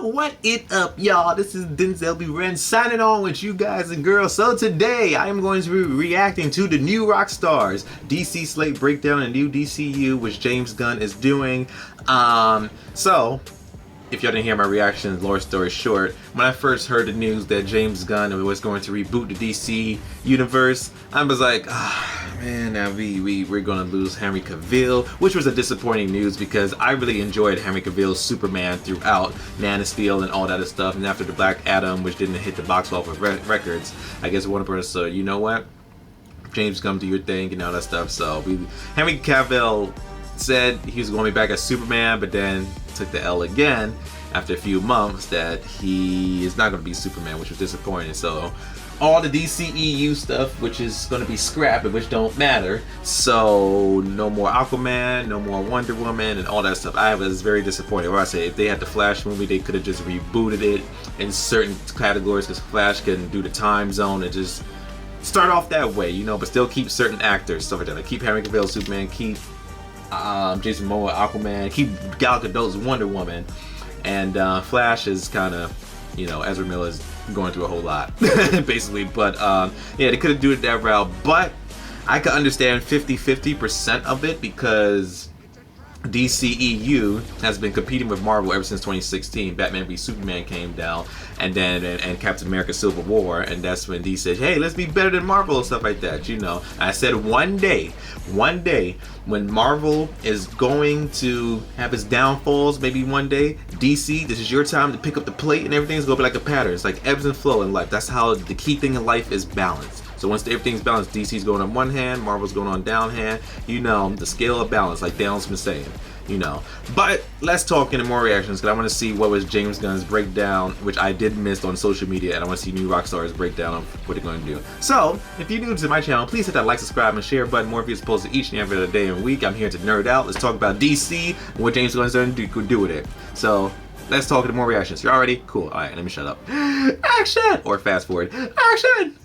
What it up, y'all? This is Denzel B. Wren signing on with you guys and girls. So today I am going to be reacting to the new rock stars DC Slate breakdown and new DCU, which James Gunn is doing. So if y'all didn't hear my reaction, long story short, when I first heard the news that James Gunn was going to reboot the DC universe, I was like, man, now we're gonna lose Henry Cavill, which was a disappointing news because I really enjoyed Henry Cavill's Superman throughout Man of Steel and all that other stuff. And after the Black Adam, which didn't hit the box office records, I guess Warner Bros. So you know what, James, come do your thing and all that stuff. So Henry Cavill said he was going to be back as Superman, but then took the L again after a few months that he is not going to be Superman, which was disappointing. So all the DCEU stuff, which is going to be scrapped, which don't matter. So no more Aquaman, no more Wonder Woman, and all that stuff. I was very disappointed. Or I say, if they had the Flash movie, they could have just rebooted it in certain categories, because Flash can do the time zone and just start off that way, you know, but still keep certain actors, stuff like that. Like keep Henry Cavill Superman, keep Jason Momoa Aquaman, keep Gal Gadot's Wonder Woman, and Flash is kind of, you know, Ezra Miller's going through a whole lot basically, but yeah, they could have do it that route, but I could understand 50% of it because DCEU has been competing with Marvel ever since 2016. Batman v Superman came down, and then and Captain America Civil War, and that's when DC said, hey, let's be better than Marvel and stuff like that, you know. And I said one day when Marvel is going to have its downfalls, maybe one day, DC, this is your time to pick up the plate, and everything's gonna be like a pattern. It's like ebbs and flow in life. That's how the key thing in life is balance. So once everything's balanced, DC's going on one hand, Marvel's going on down hand, you know, the scale of balance, like Dale's been saying, you know. But let's talk into more reactions, because I want to see what was James Gunn's breakdown, which I did miss on social media, and I want to see new rock stars breakdown of what they're going to do. So if you're new to my channel, please hit that like, subscribe, and share button. More videos posted each and every other day and week. I'm here to nerd out. Let's talk about DC and what James Gunn's going to do with it. So let's talk into more reactions. You're already cool. All right, let me shut up. Action! Or fast forward. Action!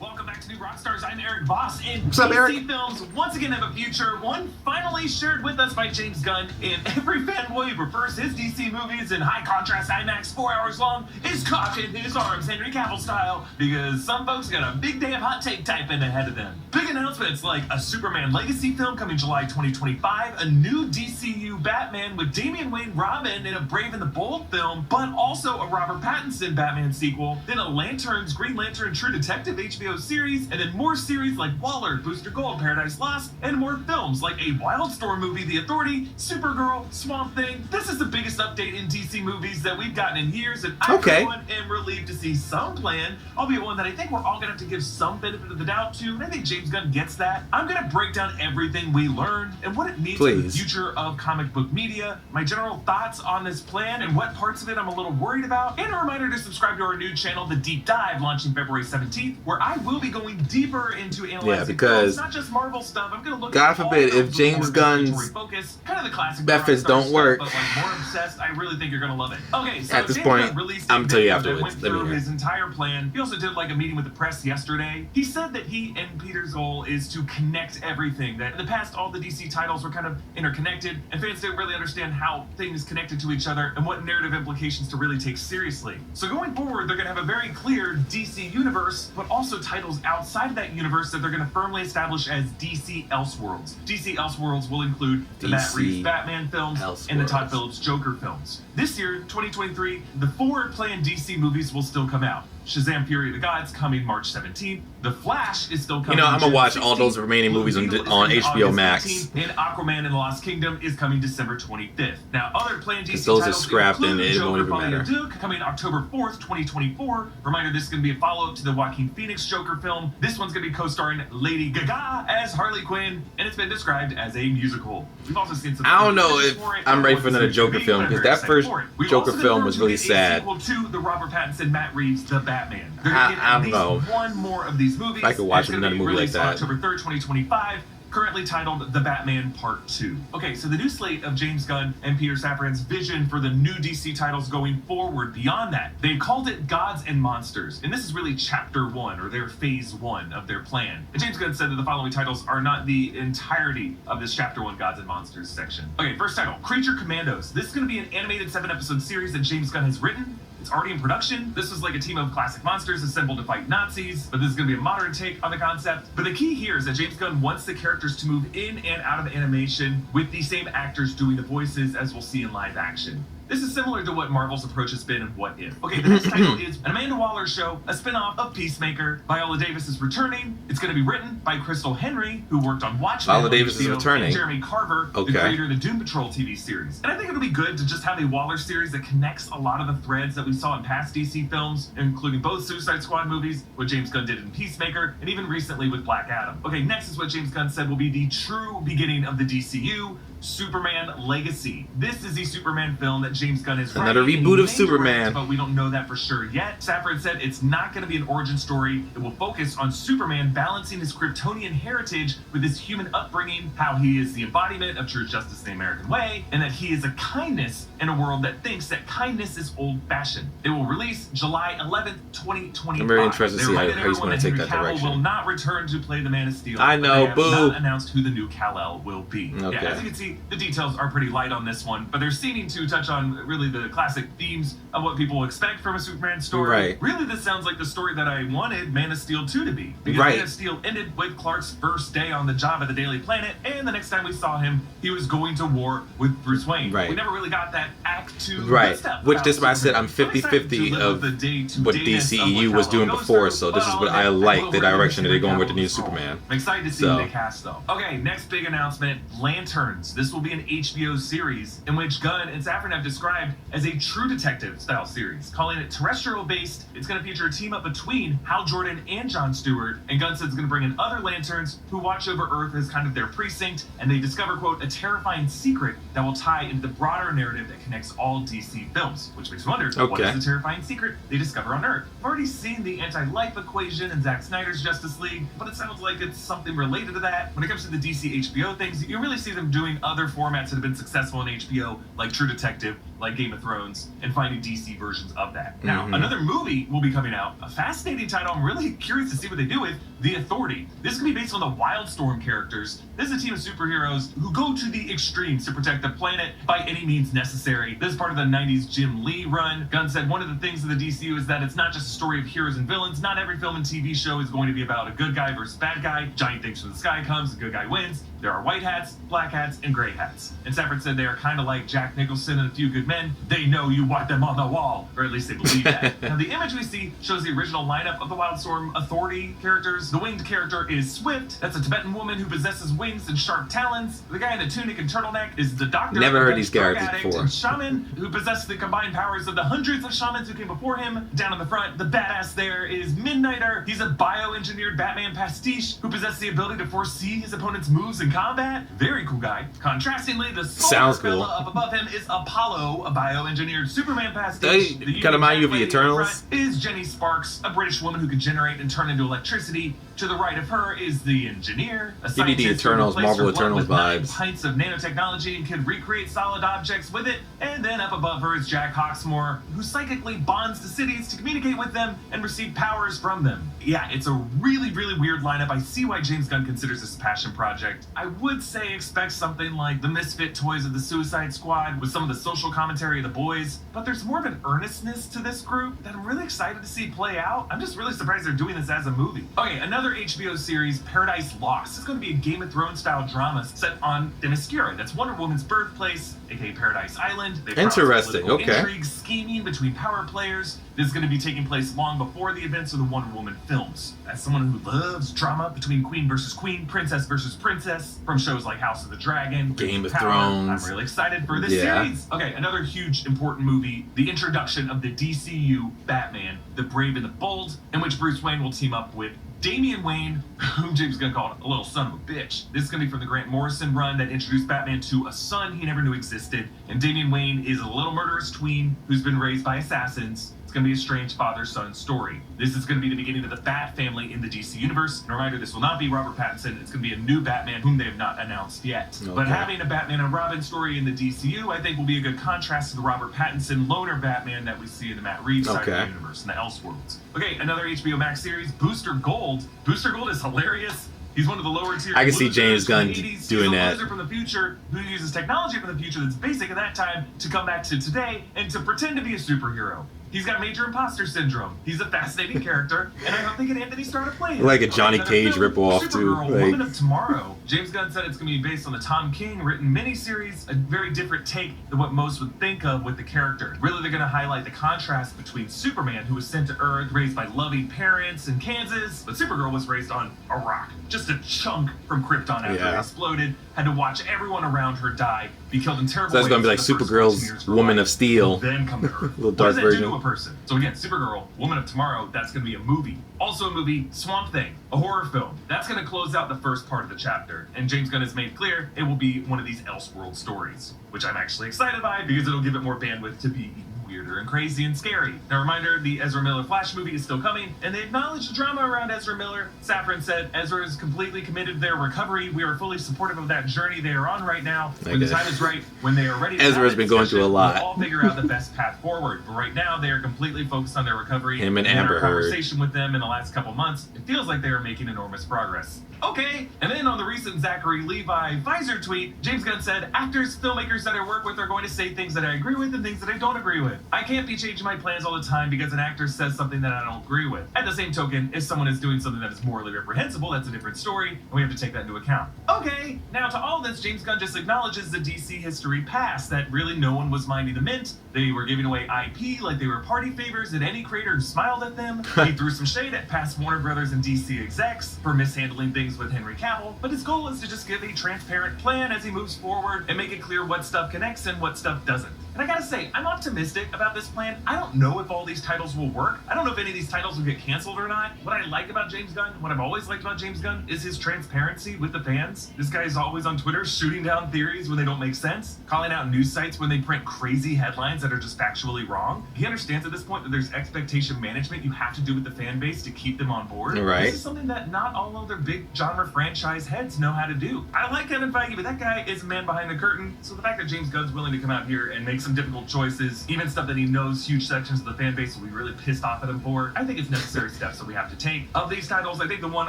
Welcome back to New Rockstars. I'm Eric Voss, and What's up, DC Eric? films once again have a future, one finally shared with us by James Gunn, and every fanboy who prefers his DC movies in high contrast IMAX 4 hours long is cocking his arms Henry Cavill style, because some folks got a big damn hot take typing ahead of them. Big announcements like a Superman Legacy film coming July 2025, a new DCU Batman with Damian Wayne Robin in a Brave and the Bold film, but also a Robert Pattinson Batman sequel, then a Lanterns Green Lantern True Detective HBO series, and then more series like Waller, Booster Gold, Paradise Lost, and more films like a Wildstorm movie, The Authority, Supergirl, Swamp Thing. This is the biggest update in DC movies that we've gotten in years, and I, for one, am relieved to see some plan, albeit one that I think we're all gonna have to give some benefit of the doubt to, and I think James Gunn gets that. I'm gonna break down everything we learned and what it means for the future of comic book media, my general thoughts on this plan, and what parts of it I'm a little worried about, and a reminder to subscribe to our new channel, The Deep Dive, launching February 17th, where I will be going deeper into analyzing because not just Marvel stuff. I'm gonna look God at forbid if James Gunn's focus, kind of the classic methods don't work, but like more obsessed. I really think you're gonna love it. Okay, so at this James point, Gunn released I'm gonna tell you that afterwards. went through his entire plan. He also did like a meeting with the press yesterday. He said that he and Peter's goal is to connect everything. That in the past, all the DC titles were kind of interconnected, and fans didn't really understand how things connected to each other and what narrative implications to really take seriously. So going forward, they're gonna have a very clear DC universe, but also titles outside of that universe that they're going to firmly establish as DC Elseworlds. DC Elseworlds will include the Matt Reeves Batman films and the Todd Phillips Joker films. This year, 2023, the 4 planned DC movies will still come out. Shazam! Fury of the Gods coming March 17th. The Flash is still coming. You know, I'm gonna June watch 16th. all those remaining movies on HBO Max. 18th, and Aquaman and the Lost Kingdom is coming December 25th. Now, other planned DC those are titles scrapped and it won't even Joker, matter. Duke, coming October 4th, 2024. Reminder, this is going to be a follow-up to the Joaquin Phoenix Joker film. This one's going to be co-starring Lady Gaga as Harley Quinn, and it's been described as a musical. We've also seen some. I don't know if I'm ready for another Joker film, because that first Joker film was really sad. Sequel to the Robert Pattinson, Matt Reeves, The Batman. I don't know. One more of these movies. I could watch another movie like that. October 3rd, 2025. currently titled The Batman Part 2. Okay, so the new slate of James Gunn and Peter Safran's vision for the new DC titles going forward beyond that, they called it Gods and Monsters, and this is really Chapter 1, or their Phase 1 of their plan. And James Gunn said that the following titles are not the entirety of this Chapter 1 Gods and Monsters section. Okay, first title, Creature Commandos. This is going to be an animated 7-episode series that James Gunn has written. It's already in production. This was like a team of classic monsters assembled to fight Nazis, but this is going to be a modern take on the concept. But the key here is that James Gunn wants the characters to move in and out of animation with the same actors doing the voices as we'll see in live action. This is similar to what Marvel's approach has been in What If. Okay, the next title is An Amanda Waller Show, a spin-off of Peacemaker. Viola Davis is returning. It's going to be written by Crystal Henry, who worked on Watchmen. Viola Davis is returning. And Jeremy Carver, the creator of the Doom Patrol TV series. And I think it'll be good to just have a Waller series that connects a lot of the threads that we saw in past DC films, including both Suicide Squad movies, what James Gunn did in Peacemaker, and even recently with Black Adam. Okay, next is what James Gunn said will be the true beginning of the DCU, Superman Legacy. This is the Superman film that James Gunn is writing. Another reboot of Superman. But we don't know that for sure yet. Safran said it's not going to be an origin story. It will focus on Superman balancing his Kryptonian heritage with his human upbringing, how he is the embodiment of true justice in the American way, and that he is a kindness in a world that thinks that kindness is old-fashioned. It will release July 11th, 2025. I'm very interested to see how he's going to take that direction. Will not return to play the Man of Steel. I know, they have boo. not announced who the new Kal-El will be. Okay. Yeah, as you can see, the details are pretty light on this one, but they're seeming to touch on really the classic themes of what people expect from a Superman story. Right. Really, this sounds like the story that I wanted Man of Steel 2 to be. Because Right. Man of Steel ended with Clark's first day on the job at the Daily Planet, and the next time we saw him, he was going to war with Bruce Wayne. Right. We never really got that Act 2 Right. stuff. Which about this is why I said I'm Superman. excited 50-50 to live of with the day-to-dayness what of DCEU what was Kal-El doing goes before, through, so this but is all what of I it like, will the really direction that they're going with the new Cavill's role. Superman. I'm excited to see So. who they cast, though. Okay, next big announcement, Lanterns. This will be an HBO series in which Gunn and Safran have described as a true detective style series, calling it terrestrial based. It's going to feature a team up between Hal Jordan and Jon Stewart, and Gunn says it's going to bring in other Lanterns who watch over Earth as kind of their precinct, and they discover, quote, a terrifying secret that will tie into the broader narrative that connects all DC films, which makes me wonder, what Okay. is the terrifying secret they discover on Earth? I've already seen the anti-life equation in Zack Snyder's Justice League, but it sounds like it's something related to that. When it comes to the DC HBO things, you really see them doing other formats that have been successful in HBO, like True Detective, like Game of Thrones, and finding DC versions of that. Now, another movie will be coming out, a fascinating title I'm really curious to see what they do with, The Authority. This is going to be based on the Wildstorm characters. This is a team of superheroes who go to the extremes to protect the planet by any means necessary. This is part of the 90s Jim Lee run. Gunn said one of the things of the DCU is that it's not just a story of heroes and villains. Not every film and TV show is going to be about a good guy versus bad guy. Giant things from the sky comes, the good guy wins. There are white hats, black hats, and gray hats. And Safran said they are kind of like Jack Nicholson and A Few Good Men. They know you want them on the wall, or at least they believe that. Now, the image we see shows the original lineup of the Wildstorm Authority characters. The winged character is Swift. That's a Tibetan woman who possesses wings and sharp talons. The guy in the tunic and turtleneck is the doctor. Never heard a these drug characters addict before. and shaman who possess the combined powers of the hundreds of shamans who came before him. Down in the front, the badass there is Midnighter. He's a bioengineered Batman pastiche who possesses the ability to foresee his opponent's moves in combat. Very cool guy. Contrastingly, the Sounds solar fella cool. up above him is Apollo, a bioengineered Superman pastiche. They The kinda remind you of the unique lady in Eternals. front is Jenny Sparks, a British woman who can generate and turn into electricity. To the right of her is the engineer, a Give me the scientist who Eternals, replaced her Marvel blood Eternals with 9 vibes. pints of nanotechnology and can recreate solid objects with it. And then up above her is Jack Hawksmoor, who psychically bonds to cities to communicate with them and receive powers from them. Yeah, it's a really, really weird lineup. I see why James Gunn considers this a passion project. I would say expect something like the misfit toys of the Suicide Squad with some of the social commentary of the boys, but there's more of an earnestness to this group that I'm really excited to see play out. I'm just really surprised they're doing this as a movie. Okay, another HBO series, Paradise Lost. It's going to be a Game of Thrones style drama set on Themyscira. That's Wonder Woman's birthplace, aka Paradise Island. They promise Interesting, political okay. Intrigue, scheming between power players. This is going to be taking place long before the events of the Wonder Woman films. As someone who loves drama between queen versus queen, princess versus princess, from shows like House of the Dragon, Game of Power, Thrones. I'm really excited for this Yeah. series. Okay, another huge important movie, the introduction of the DCU Batman, The Brave and the Bold, in which Bruce Wayne will team up with Damian Wayne, whom James Gunn called a little son of a bitch. This is going to be from the Grant Morrison run that introduced Batman to a son he never knew existed. And Damian Wayne is a little murderous tween who's been raised by assassins. It's going to be a strange father-son story. This is going to be the beginning of the Bat family in the DC universe. And a reminder, this will not be Robert Pattinson. It's going to be a new Batman whom they have not announced yet. Okay. But having a Batman and Robin story in the DCU, I think will be a good contrast to the Robert Pattinson loner Batman that we see in the Matt Reeves side of the universe, in the Elseworlds. Okay, another HBO Max series, Booster Gold. Booster Gold is hilarious. He's one of the lower tier. I can see James Gunn doing that. He's a loser from the future who uses technology from the future that's basic at that time to come back to today and to pretend to be a superhero. He's got major imposter syndrome. He's a fascinating character, and I hope they get Anthony Starr to play him. Like a Johnny Cage ripoff, too. Supergirl, Woman of Tomorrow. James Gunn said it's going to be based on the Tom King written miniseries, a very different take than what most would think of with the character. Really, they're going to highlight the contrast between Superman, who was sent to Earth, raised by loving parents in Kansas, but Supergirl was raised on a rock. Just a chunk from Krypton after it exploded, had to watch everyone around her die, be killed in terrible ways. So that's going to be like Supergirl's Woman of Steel. Then come to Earth. Little dark version. Do to a person? So again, Supergirl, Woman of Tomorrow, that's going to be a movie. Also a movie, Swamp Thing, a horror film. That's going to close out the first part of the chapter. And James Gunn has made clear it will be one of these Elseworld stories, which I'm actually excited by because it'll give it more bandwidth to be weirder and crazy and scary. Now, reminder, the Ezra Miller Flash movie is still coming, and they acknowledged the drama around Ezra Miller. Safran said, Ezra is completely committed to their recovery. We are fully supportive of that journey they are on right now. When the time is right, when they are ready to Ezra's been going through a lot. We'll all figure out the best path forward. But right now, they are completely focused on their recovery. Him and Amber Heard. Conversation with them in the last couple months, it feels like they are making enormous progress. Okay, and then on the recent Zachary Levi Pfizer tweet, James Gunn said, actors, filmmakers that I work with are going to say things that I agree with and things that I don't agree with. I can't be changing my plans all the time because an actor says something that I don't agree with. At the same token, if someone is doing something that is morally reprehensible, that's a different story, and we have to take that into account. Okay, now to all this, James Gunn just acknowledges the DC history past, that really no one was minding the mint. They were giving away IP like they were party favors, and any creator who smiled at them. He threw some shade at past Warner Brothers and DC execs for mishandling things with Henry Cavill, but his goal is to just give a transparent plan as he moves forward and make it clear what stuff connects and what stuff doesn't. And I gotta say, I'm optimistic about this plan. I don't know if all these titles will work. I don't know if any of these titles will get canceled or not. What I like about James Gunn, what I've always liked about James Gunn, is his transparency with the fans. This guy is always on Twitter shooting down theories when they don't make sense, calling out news sites when they print crazy headlines that are just factually wrong. He understands at this point that there's expectation management you have to do with the fan base to keep them on board. Right. This is something that not all other big genre franchise heads know how to do. I like Kevin Feige, but that guy is a man behind the curtain. So the fact that James Gunn's willing to come out here and make some difficult choices, even stuff that he knows huge sections of the fan base will be really pissed off at him for, I think it's necessary steps that we have to take. Of these titles, I think the one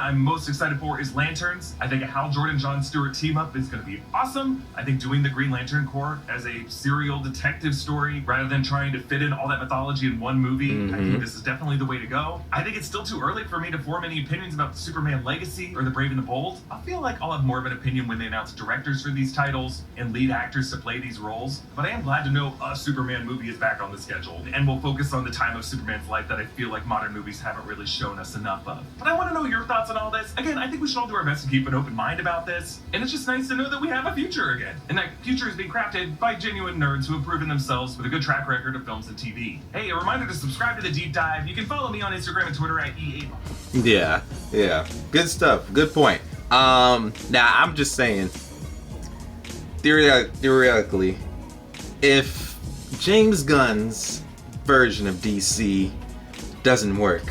I'm most excited for is Lanterns. I think a Hal Jordan, Jon Stewart team up is going to be awesome. I think doing the Green Lantern Corps as a serial detective story rather than trying to fit in all that mythology in one movie, I think this is definitely the way to go. I think it's still too early for me to form any opinions about the Superman Legacy or The Brave and the Bold. I feel like I'll have more of an opinion when they announce directors for these titles and lead actors to play these roles. But I am glad to know a Superman movie is back on the schedule, and we'll focus on the time of Superman's life that I feel like modern movies haven't really shown us enough of. But I want to know your thoughts on all this. Again, I think we should all do our best to keep an open mind about this, and it's just nice to know that we have a future again, and that future is being crafted by genuine nerds who have proven themselves with a good track record of films and TV. Hey, a reminder to subscribe to The Deep Dive. You can follow me on Instagram and Twitter at EA. Yeah. Good stuff. Good point. Now I'm just saying, theoretically, if James Gunn's version of DC doesn't work,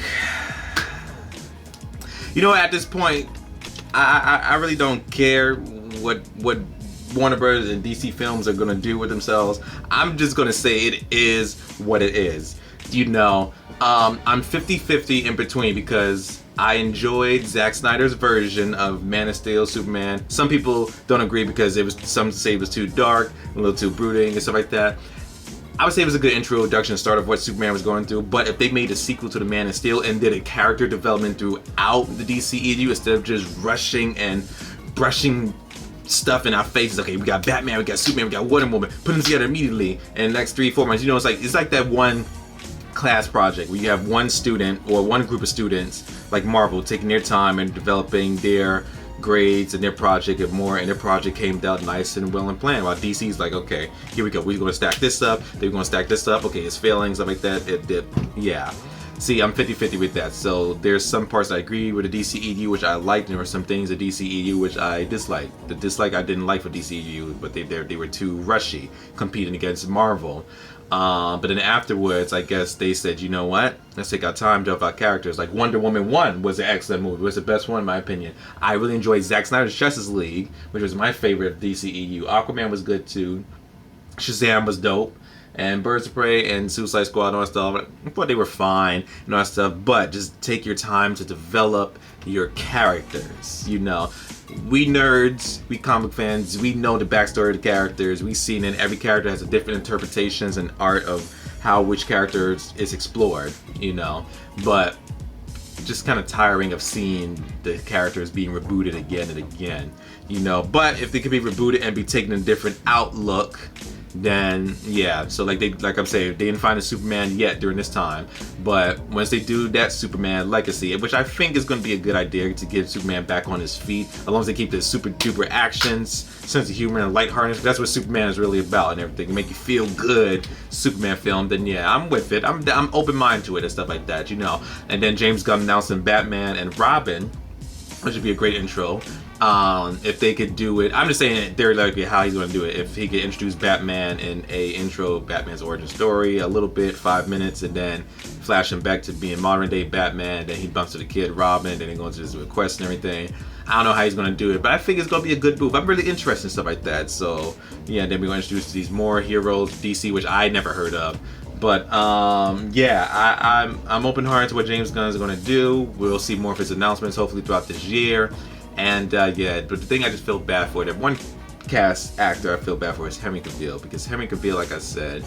you know, at this point, I really don't care what Warner Brothers and DC Films are gonna do with themselves. I'm just gonna say it is what it is. You know, I'm 50-50 in between because I enjoyed Zack Snyder's version of Man of Steel, Superman. Some people don't agree because some say it was too dark, a little too brooding and stuff like that. I would say it was a good introduction, start of what Superman was going through, but if they made a sequel to the Man of Steel and did a character development throughout the DCEU instead of just rushing and brushing stuff in our faces, okay, we got Batman, we got Superman, we got Wonder Woman, put them together immediately in the next 3-4 months, you know, it's like that one class project where you have one student or one group of students like Marvel taking their time and developing their grades and their project and more, and their project came out nice and well and planned, while DC's like, okay, here we go, we're going to stack this up, they're going to stack this up, okay, it's failing, stuff like that. Yeah. See, I'm 50-50 with that. So there's some parts I agree with the DCEU, which I liked, and there were some things the DCEU which I disliked. The dislike I didn't like for DCEU, but they were too rushy, competing against Marvel. But then afterwards, I guess they said, you know what? Let's take our time to develop our characters. Like Wonder Woman 1 was an excellent movie. It was the best one in my opinion. I really enjoyed Zack Snyder's Justice League, which was my favorite of DCEU. Aquaman was good too. Shazam was dope. And Birds of Prey and Suicide Squad and all that stuff, I thought they were fine and all that stuff, but just take your time to develop your characters, you know. We nerds, we comic fans, we know the backstory of the characters. We've seen it. Every character has a different interpretations and art of how which character is explored, you know. But just kind of tiring of seeing the characters being rebooted again and again, you know. But if they could be rebooted and be taken in a different outlook, then yeah. So like I'm saying, they didn't find a Superman yet during this time, but once they do that Superman legacy, which I think is going to be a good idea to get Superman back on his feet, as long as they keep the super duper actions, sense of humor, and lightheartedness. That's what Superman is really about and everything. To make you feel good, Superman film. Then yeah, I'm with it. I'm open minded to it and stuff like that, you know. And then James Gunn announcing Batman and Robin, which would be a great intro. If they could do it, I'm just saying theoretically how he's going to do it. If he could introduce Batman in a intro, Batman's origin story, a little bit, 5 minutes, and then flash him back to being modern day Batman. Then he bumps to the kid Robin, then he goes to his request and everything. I don't know how he's going to do it, but I think it's going to be a good move. I'm really interested in stuff like that. So yeah, then we're going to introduce these more heroes, DC, which I never heard of. But yeah, I'm open-hearted to what James Gunn is going to do. We'll see more of his announcements hopefully throughout this year. And yeah, but the thing I just feel bad for, that one cast actor I feel bad for is Henry Cavill, because Henry Cavill, like I said,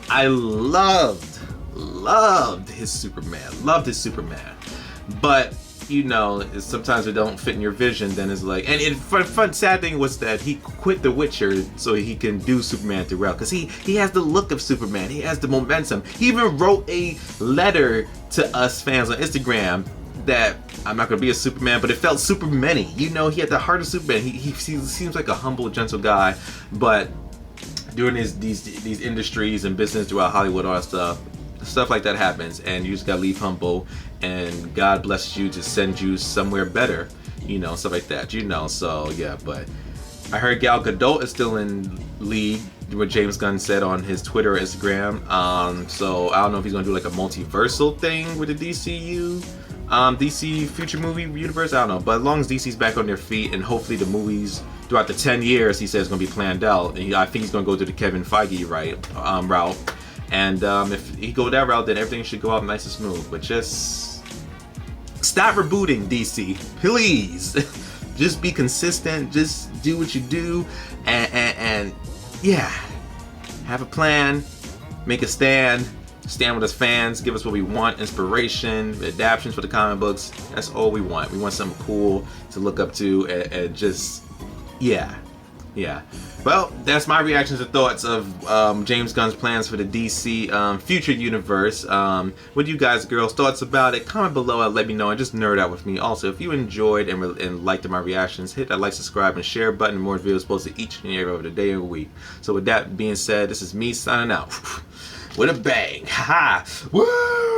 I loved his Superman, but you know, sometimes it don't fit in your vision. Then it's like, and fun sad thing was that he quit The Witcher so he can do Superman throughout, because he has the look of Superman, he has the momentum. He even wrote a letter to us fans on Instagram that I'm not gonna be a Superman, but it felt Superman-y. You know, he had the heart of Superman. He seems like a humble, gentle guy, but doing these industries and business throughout Hollywood, all that stuff like that happens, and you just gotta leave humble, and God blesses you to send you somewhere better, you know, stuff like that, you know. So yeah, but I heard Gal Gadot is still in lead, what James Gunn said on his Twitter or Instagram. So I don't know if he's gonna do like a multiversal thing with the DCU. DC future movie universe, I don't know, but as long as DC's back on their feet, and hopefully the movies throughout the 10 years he says is going to be planned out, and I think he's going to go to the Kevin Feige route, and if he go that route, then everything should go out nice and smooth. But just stop rebooting, DC, please. Just be consistent, just do what you do, and yeah, have a plan, make a stand with us fans, give us what we want, inspiration, adaptations for the comic books. That's all we want. We want something cool to look up to, and just yeah. Well, that's my reactions and thoughts of James Gunn's plans for the DC future universe. What do you guys, girls, thoughts about it? Comment below and let me know, and just nerd out with me. Also, if you enjoyed and liked my reactions, hit that like, subscribe, and share button. More videos posted each and every other day of the week. So with that being said, this is me signing out with a bang. Ha! Woo!